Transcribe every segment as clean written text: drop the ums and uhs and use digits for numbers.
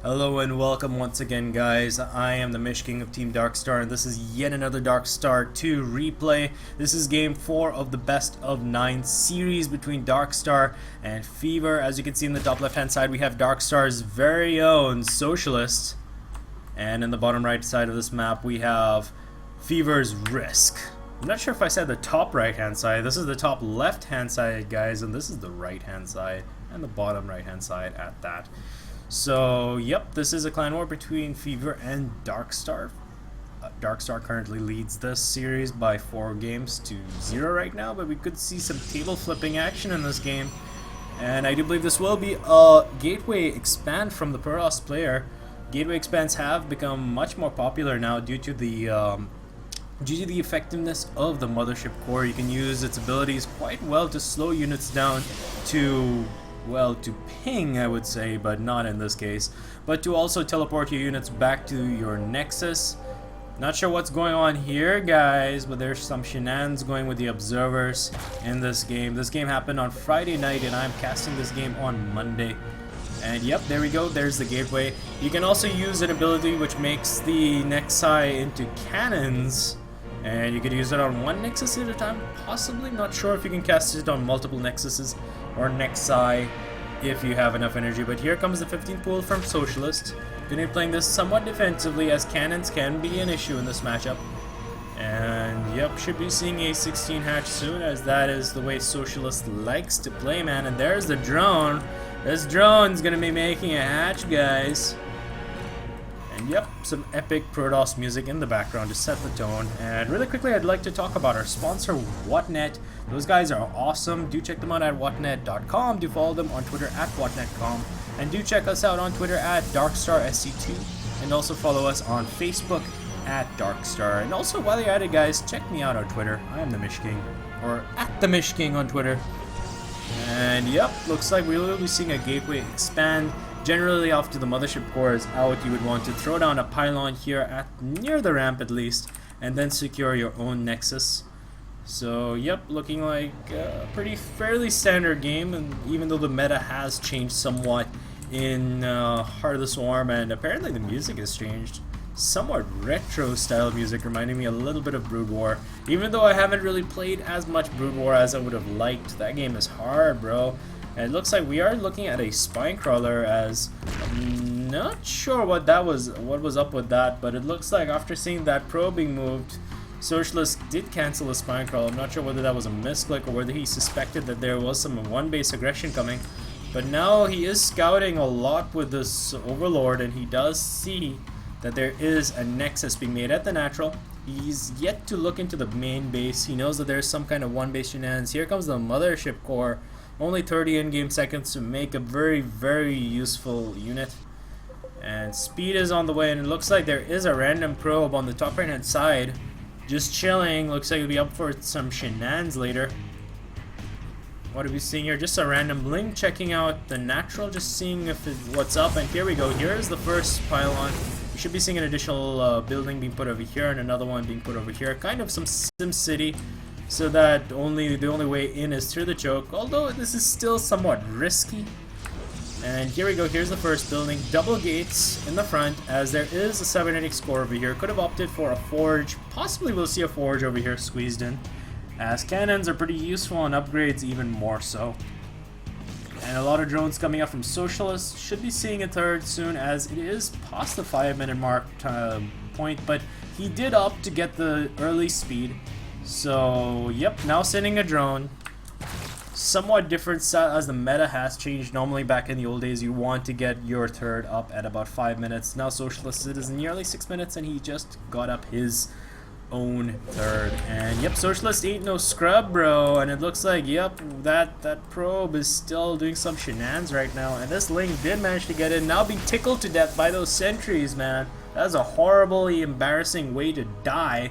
Hello and welcome once again, guys. I am the Mish King of Team Darkstar, and this is yet another Darkstar 2 replay. This is game 4 of the best of 9 series between Darkstar and Fever. As you can see in the top left hand side, we have Darkstar's very own Socialist, and in the bottom right side of this map we have Fever's Risk. I'm not sure if I said the top right hand side. This is the top left hand side, guys, and this is the right hand side, and the bottom right hand side at that. So, yep, this is a clan war between Fever and Darkstar. Darkstar currently leads this series by 4 games to 0 right now, but we could see some table flipping action in this game. And I do believe this will be a gateway expand from the Protoss player. Gateway expands have become much more popular now due to the effectiveness of the Mothership Core. You can use its abilities quite well to slow units down to ping, I would say, but not in this case, but to also teleport your units back to your Nexus. Not sure what's going on here, guys, but there's some shenanigans going with the observers in this game. This game happened on Friday night, and I'm casting this game on Monday. And yep, there we go, there's the gateway. You can also use an ability which makes the Nexi into cannons, and you could use it on one Nexus at a time, possibly. Not sure if you can cast it on multiple Nexuses or Nexi if you have enough energy. But here comes the 15th pool from Socialist. Gonna be playing this somewhat defensively, as cannons can be an issue in this matchup. And yep, should be seeing a 16 hatch soon, as that is the way Socialist likes to play, man. And there's the drone. This drone's gonna be making a hatch, guys. And yep, some epic Protoss music in the background to set the tone. And really quickly, I'd like to talk about our sponsor, Whatnet. Those guys are awesome. Do check them out at whatnet.com. Do follow them on Twitter at whatnet.com. And do check us out on Twitter at DarkstarSC2. And also follow us on Facebook at Darkstar. And also, while you're at it, guys, check me out on Twitter. I am the Mish King, or at the Mish King on Twitter. And yep, looks like we will be seeing a gateway expand. Generally, after the Mothership Core is out, you would want to throw down a pylon here at near the ramp at least, and then secure your own Nexus. So yep, looking like a fairly standard game, and even though the meta has changed somewhat in Heart of the Swarm, and apparently the music has changed. Somewhat retro style music, reminding me a little bit of Brood War. Even though I haven't really played as much Brood War as I would have liked. That game is hard, bro. And it looks like we are looking at a spine crawler, as I'm not sure what was up with that, but it looks like after seeing that probe being moved, Socialist did cancel the spine crawler. I'm not sure whether that was a misclick or whether he suspected that there was some one-base aggression coming. But now he is scouting a lot with this Overlord, and he does see that there is a Nexus being made at the natural. He's yet to look into the main base. He knows that there's some kind of one-base shenanigans. Here comes the Mothership Core. Only 30 in-game seconds to make a very, very useful unit. And speed is on the way, and it looks like there is a random probe on the top right-hand side. Just chilling. Looks like it'll be up for some shenanigans later. What are we seeing here? Just a random blink, checking out the natural, just seeing if what's up. And here we go. Here's the first pylon. We should be seeing an additional building being put over here, and another one being put over here. Kind of some Sim City. So that the only way in is through the choke, although this is still somewhat risky. And here we go, here's the first building. Double gates in the front, as there is a cybernetics core over here. Could have opted for a forge. Possibly we'll see a forge over here squeezed in, as cannons are pretty useful and upgrades even more so. And a lot of drones coming up from Socialist. Should be seeing a third soon, as it is past the 5-minute mark point, but he did opt to get the early speed. So, yep, now sending a drone. Somewhat different as the meta has changed. Normally, back in the old days, you want to get your third up at about 5 minutes. Now, Socialist, it is nearly 6 minutes, and he just got up his own third. And, yep, Socialist ain't no scrub, bro. And it looks like, yep, that probe is still doing some shenanigans right now. And this Link did manage to get in. Now being tickled to death by those sentries, man. That's a horribly embarrassing way to die.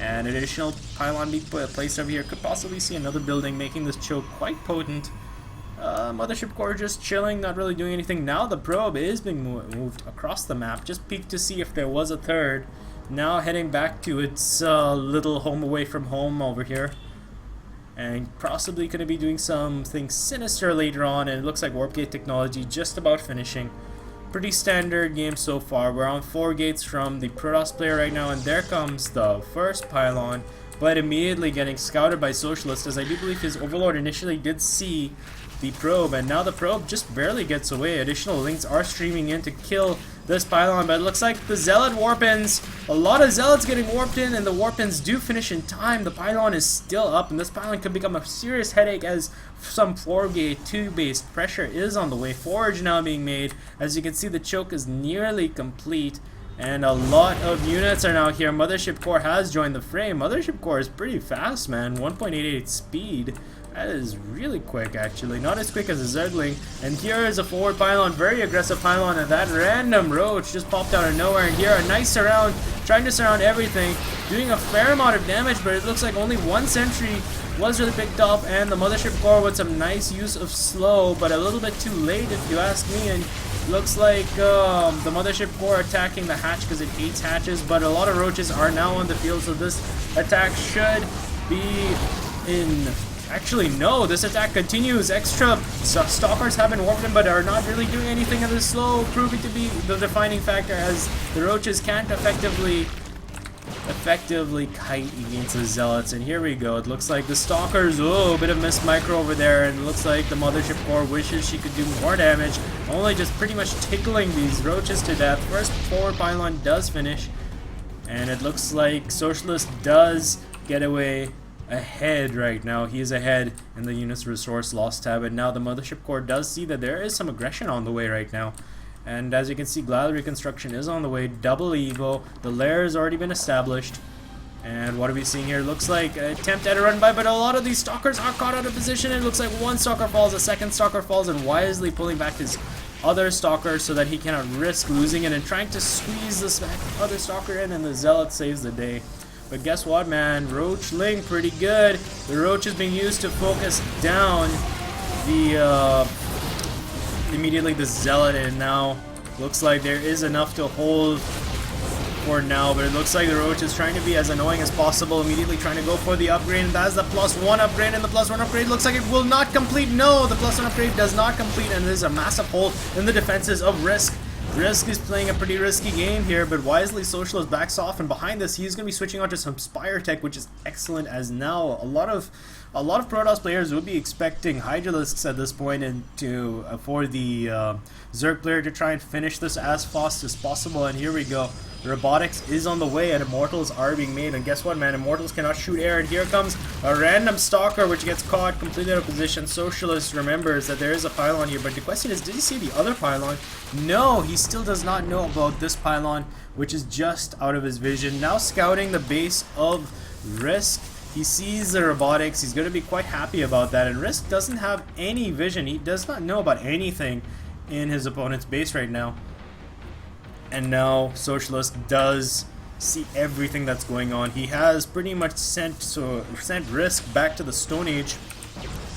And an additional pylon being placed over here. Could possibly see another building, making this choke quite potent. Mothership Core just chilling, not really doing anything. Now the probe is being moved across the map. Just peeked to see if there was a third. Now heading back to its little home away from home over here. And possibly going to be doing something sinister later on. And it looks like Warp Gate technology just about finishing. Pretty standard game so far. We're on 4 gates from the Protoss player right now, and there comes the first pylon, but immediately getting scouted by Socialist, as I do believe his Overlord initially did see the probe, and now the probe just barely gets away. Additional links are streaming in to kill this pylon, but it looks like the Zealot warp-ins, a lot of Zealots getting warped in, and the warp-ins do finish in time. The pylon is still up, and this pylon could become a serious headache as some 4-gate 2-based pressure is on the way. Forge now being made. As you can see, the choke is nearly complete, and a lot of units are now here. Mothership Core has joined the fray. Mothership Core is pretty fast, man. 1.88 speed. That is really quick, actually. Not as quick as a Zergling. And here is a forward pylon, very aggressive pylon, and that random roach just popped out of nowhere. And here a nice surround, trying to surround everything, doing a fair amount of damage, but it looks like only one sentry was really picked up, and the Mothership Core with some nice use of slow, but a little bit too late if you ask me. And looks like the Mothership Core attacking the hatch because it hates hatches, but a lot of roaches are now on the field, so this attack should be in... Actually, no, this attack continues. Extra stalkers have been warped in, but are not really doing anything in the slow, proving to be the defining factor, as the roaches can't effectively kite against the Zealots. And here we go. It looks like the stalkers, oh, a bit of missed micro over there, and it looks like the Mothership Core wishes she could do more damage, only just pretty much tickling these roaches to death. First forward pylon does finish, and it looks like Socialist does get away ahead right now. He is ahead in the unit's resource loss tab, and now the Mothership Core does see that there is some aggression on the way right now. And as you can see, Glad Reconstruction is on the way. Double Evo. The lair has already been established. And what are we seeing here? Looks like an attempt at a run by, but a lot of these stalkers are caught out of position. It looks like one stalker falls, a second stalker falls, and wisely pulling back his other stalker so that he cannot risk losing it, and trying to squeeze this other stalker in, and the Zealot saves the day. But guess what, man? Roach Ling, pretty good. The Roach is being used to focus down the immediately the Zealot, and now looks like there is enough to hold for now, but it looks like the Roach is trying to be as annoying as possible, immediately trying to go for the upgrade, and that's the +1 upgrade, and the +1 upgrade looks like it will not complete. No, the +1 upgrade does not complete, and there's a massive hole in the defenses of Risk. Risk is playing a pretty risky game here, but wisely Socialist backs off, and behind this he's going to be switching on to some Spire tech, which is excellent, as now a lot of Protoss players would be expecting Hydralisks at this point, and to for the Zerg player to try and finish this as fast as possible. And here we go. Robotics is on the way, and Immortals are being made, and guess what, man? Immortals cannot shoot air, and here comes a random stalker which gets caught completely out of position. Socialist remembers that there is a pylon here, but the question is, did he see the other pylon? No, he still does not know about this pylon, which is just out of his vision. Now scouting the base of Risk, he sees the robotics. He's going to be quite happy about that, and Risk doesn't have any vision. He does not know about anything in his opponent's base right now. And now Socialist does see everything that's going on. He has pretty much sent Risk back to the Stone Age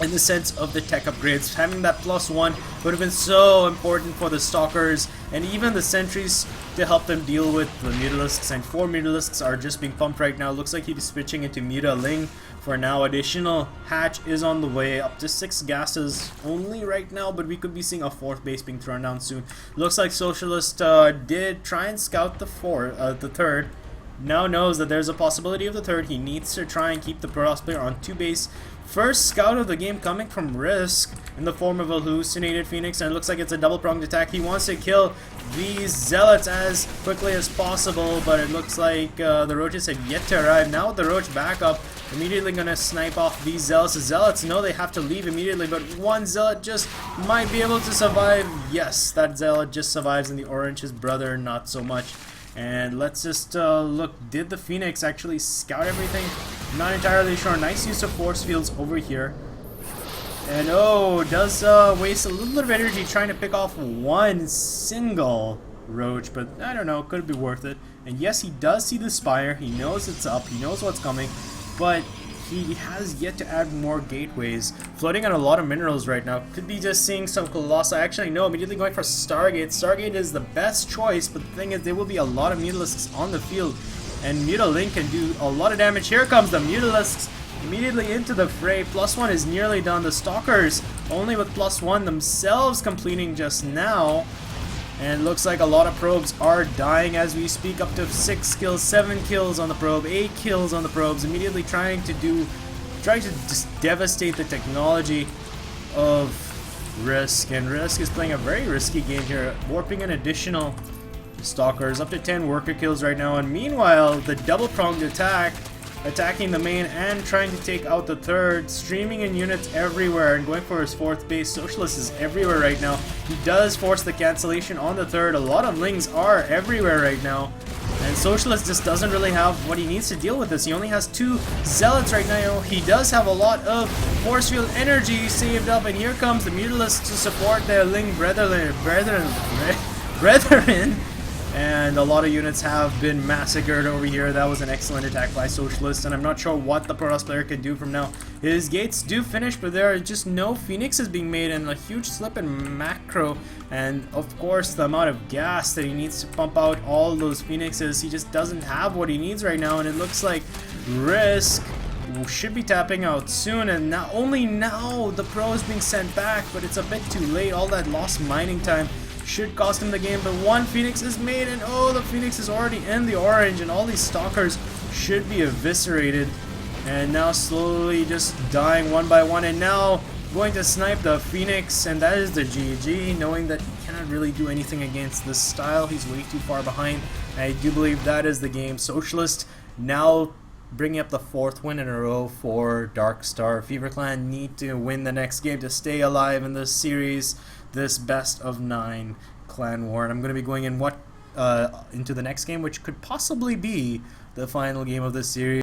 in the sense of the tech upgrades. Having that +1 would have been so important for the Stalkers and even the Sentries to help them deal with the Mutalisks, and 4 Mutalisks are just being pumped right now. Looks like he's switching into Muta-Ling for now. Additional hatch is on the way, up to 6 gases only right now, but we could be seeing a 4th base being thrown down soon. Looks like Socialist did try and scout the 3rd. Now knows that there's a possibility of the 3rd. He needs to try and keep the Protoss player on 2 base. First scout of the game coming from Risk in the form of a hallucinated Phoenix, and it looks like it's a double-pronged attack. He wants to kill these Zealots as quickly as possible, but it looks like the Roaches have yet to arrive. Now with the Roach backup, immediately gonna snipe off these Zealots. The Zealots know they have to leave immediately, but one Zealot just might be able to survive. Yes, that Zealot just survives, and the Orange, his brother, not so much. And let's just look. Did the Phoenix actually scout everything? Not entirely sure. Nice use of force fields over here. And oh, does waste a little bit of energy trying to pick off one single Roach, but I don't know, could be worth it. And yes, he does see the Spire. He knows it's up. He knows what's coming, but he has yet to add more gateways. Floating on a lot of minerals right now. Could be just seeing some Colossi. Actually, no, immediately going for Stargate. Stargate is the best choice, but the thing is, there will be a lot of Mutalisks on the field, and Muta-Ling can do a lot of damage. Here comes the Mutalisks immediately into the fray. +1 is nearly done. The Stalkers only with +1 themselves completing just now. And looks like a lot of probes are dying as we speak. Up to 6 kills, 7 kills on the probe, 8 kills on the probes. Immediately trying to just devastate the technology of Risk. And Risk is playing a very risky game here, warping an additional Stalkers. Up to 10 worker kills right now. And meanwhile, the double-pronged attack, attacking the main and trying to take out the third, streaming in units everywhere and going for his fourth base. Socialist is everywhere right now. He does force the cancellation on the third. A lot of Lings are everywhere right now. And Socialist just doesn't really have what he needs to deal with this. He only has 2 Zealots right now. He does have a lot of force field energy saved up, and here comes the Mutalists to support their Ling brethren. And a lot of units have been massacred over here. That was an excellent attack by Socialist, and I'm not sure what the Protoss player can do from now. His gates do finish, but there are just no Phoenixes being made, and a huge slip in macro. And of course, the amount of gas that he needs to pump out all those Phoenixes, he just doesn't have what he needs right now. And it looks like Risk should be tapping out soon, and not only now the Pro is being sent back, but it's a bit too late. All that lost mining time should cost him the game, but 1 Phoenix is made, and oh, the Phoenix is already in the orange, and all these Stalkers should be eviscerated. And now slowly just dying one by one, and now going to snipe the Phoenix, and that is the GG, knowing that he cannot really do anything against this style. He's way too far behind. I do believe that is the game. Socialist now bringing up the 4th win in a row for Darkstar. Feverclan need to win the next game to stay alive in this series, this best of 9 clan war. And I'm going to be going in into the next game, which could possibly be the final game of this series.